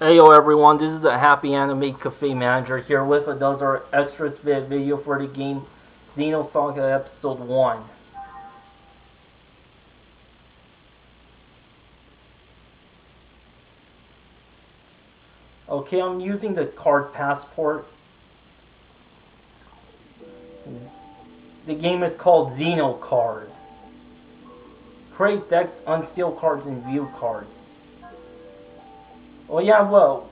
Heyo everyone, this is the HappyAnimaidCafeManager here with another extra video for the game Xenosaga Episode 1. Okay, I'm using the card passport. The game is called XenoCard. Create decks, unseal cards, and view cards. Oh yeah, well,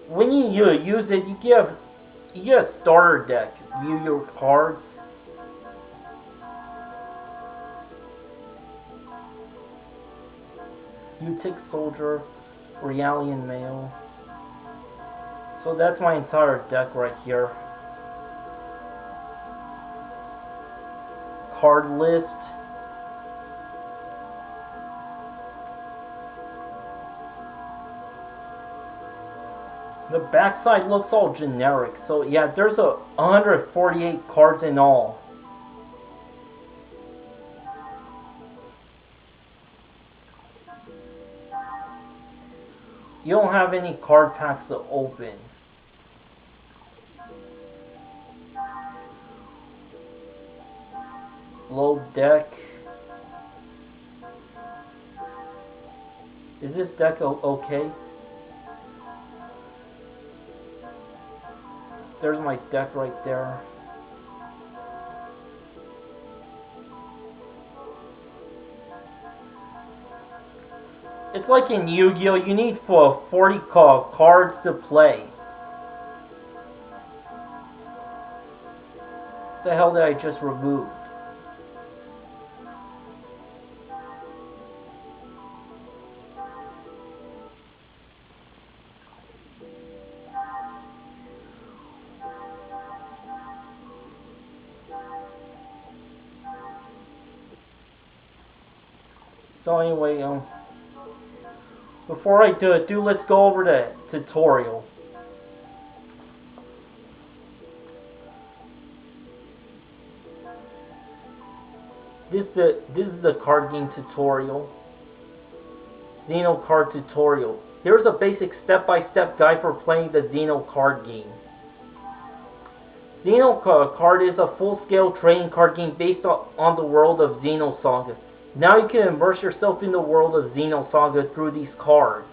when you use it, you get a starter deck. View your cards. You take Soldier, Realian Mail. So that's my entire deck right here. Card list. The backside looks all generic, so yeah, there's 148 cards in all. You don't have any card packs to open. Load deck. Is this deck okay? There's my deck right there. It's like in Yu-Gi-Oh! You need 40 cards to play. What the hell did I just remove? So anyway, before I do, let's go over the tutorial. This is the card game tutorial. XenoCard tutorial. Here's a basic step-by-step guide for playing the XenoCard game. XenoCard is a full-scale trading card game based on the world of Xenosaga. Now you can immerse yourself in the world of Xenosaga through these cards.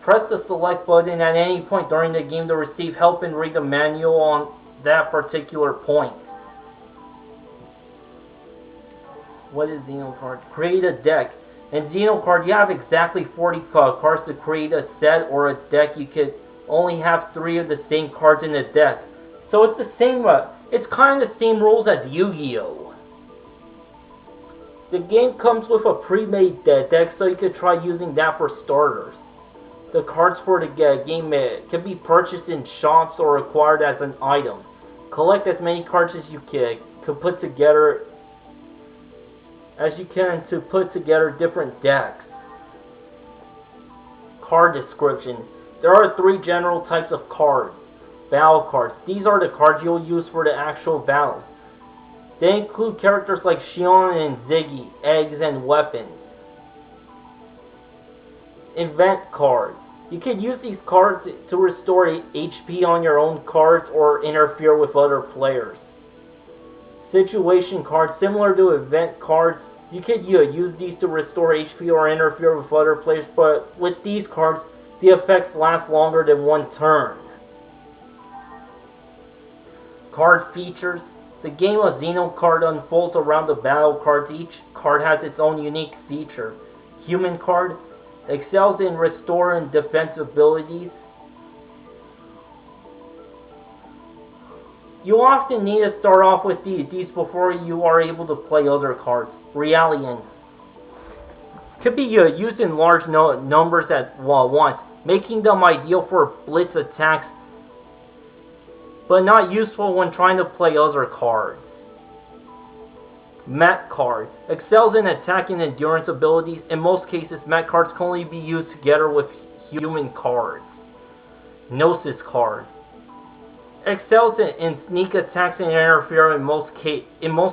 Press the select button at any point during the game to receive help and read the manual on that particular point. What is XenoCard? Create a deck. In XenoCard, you have exactly 40 cards to create a set or a deck. You could only have 3 of the same cards in the deck. So it's the same. It's kind of the same rules as Yu-Gi-Oh! The game comes with a pre-made deck, so you could try using that for starters. The cards for the game can be purchased in shops or acquired as an item. Collect as many cards as you can put together to put together different decks. Card description. There are 3 general types of cards. Battle cards. These are the cards you'll use for the actual battles. They include characters like Shion and Ziggy, eggs, and weapons. Event cards. You can use these cards to restore HP on your own cards or interfere with other players. Situation cards. Similar to event cards, you could use these to restore HP or interfere with other players, but with these cards, the effects last longer than 1 turn. Card features. The game of XenoCard unfolds around the battle cards. Each card has its own unique feature. Human card excels in restore and defense abilities. You often need to start off with these before you are able to play other cards. Realian could be used in large numbers at once, making them ideal for blitz attacks, but not useful when trying to play other cards. Mech card excels in attack and endurance abilities. In most cases, mech cards can only be used together with human cards. Gnosis card excels in sneak attacks and interfere. In most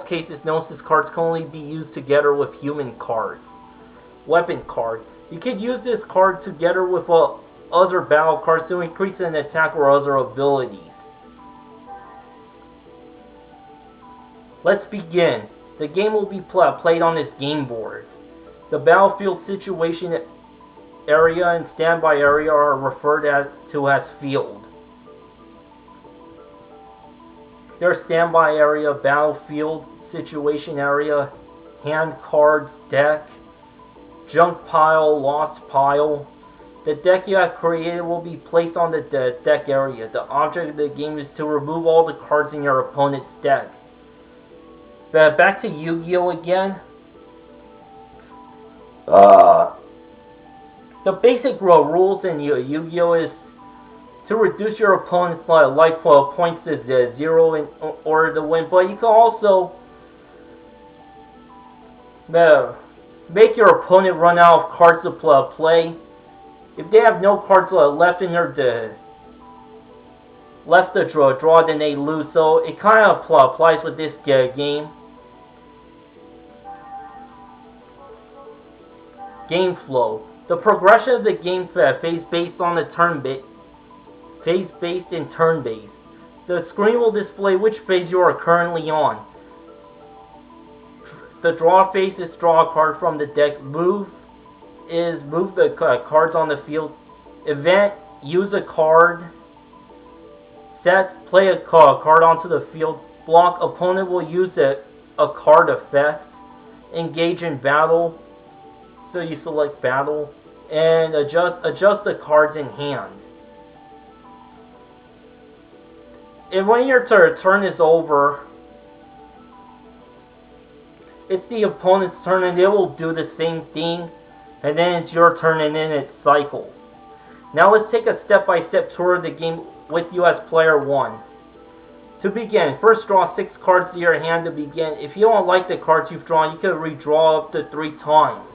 cases, Gnosis cards can only be used together with human cards. Weapon card. You could use this card together with other battle cards to increase an attack or other abilities. Let's begin. The game will be played on this game board. The battlefield situation area and standby area are referred to as field. There's standby area, battlefield, situation area, hand cards, deck, junk pile, lost pile. The deck you have created will be placed on the deck area. The object of the game is to remove all the cards in your opponent's deck. Back to Yu-Gi-Oh! Again. The basic rules in Yu-Gi-Oh! Is to reduce your opponent's life points to 0 in order to win, but you can also make your opponent run out of cards to play. If they have no cards left in their left to draw, then they lose. So it kind of applies with this game. Game flow. The progression of the game phase-based on the phase-based and turn-based. The screen will display which phase you are currently on. The draw phase is draw a card from the deck. Move is move the cards on the field. Event, use a card. Set, play a card onto the field. Block, opponent will use a card effect. Engage in battle, so you select battle. And adjust the cards in hand. And when your turn is over, it's the opponent's turn and they will do the same thing, and then it's your turn and then it cycles. Now let's take a step-by-step tour of the game with you as player 1. To begin, first draw 6 cards to your hand to begin. If you don't like the cards you've drawn, you can redraw up to 3 times.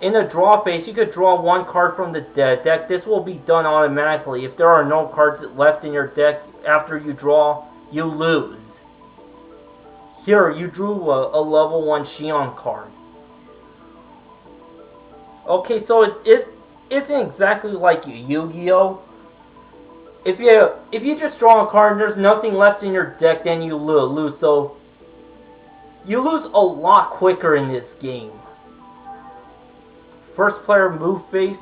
In the draw phase, you could draw 1 card from the deck. This will be done automatically. If there are no cards left in your deck after you draw, you lose. Here, you drew a level 1 XenoCard. Okay, so it isn't exactly like Yu-Gi-Oh! If you just draw a card and there's nothing left in your deck, then you lose. So you lose a lot quicker in this game. First player move phase.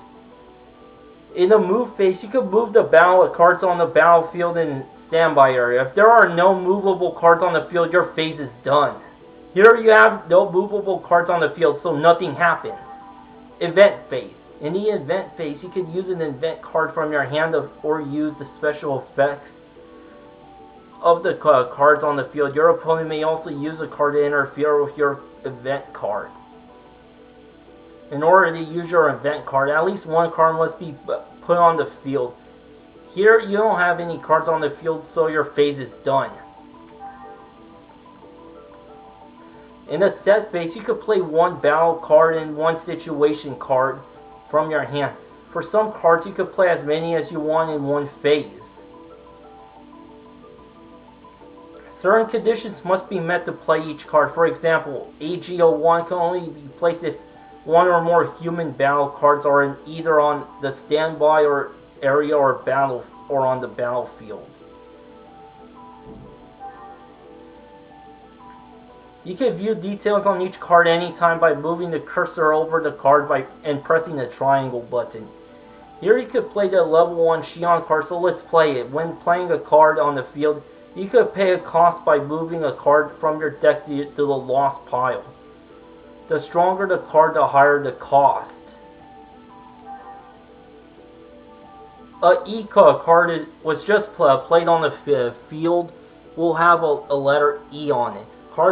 In the move phase, you can move the cards on the battlefield and standby area. If there are no movable cards on the field, your phase is done. Here you have no movable cards on the field, so nothing happens. Event phase. In the event phase, you can use an event card from your hand or use the special effects of the cards on the field. Your opponent may also use a card to interfere with your event card. In order to use your event card, at least 1 card must be put on the field. Here, you don't have any cards on the field, so your phase is done. In a set phase, you could play 1 battle card and 1 situation card from your hand. For some cards, you could play as many as you want in 1 phase. Certain conditions must be met to play each card. For example, AG01 can only be placed if 1 or more human battle cards are either on the standby or area or battle or on the battlefield. You can view details on each card anytime by moving the cursor over the card and pressing the triangle button. Here you could play the level 1 XenoCard, so let's play it. When playing a card on the field, you could pay a cost by moving a card from your deck to the lost pile. The stronger the card, the higher the cost. A E card was just played on the field will have a letter E on it.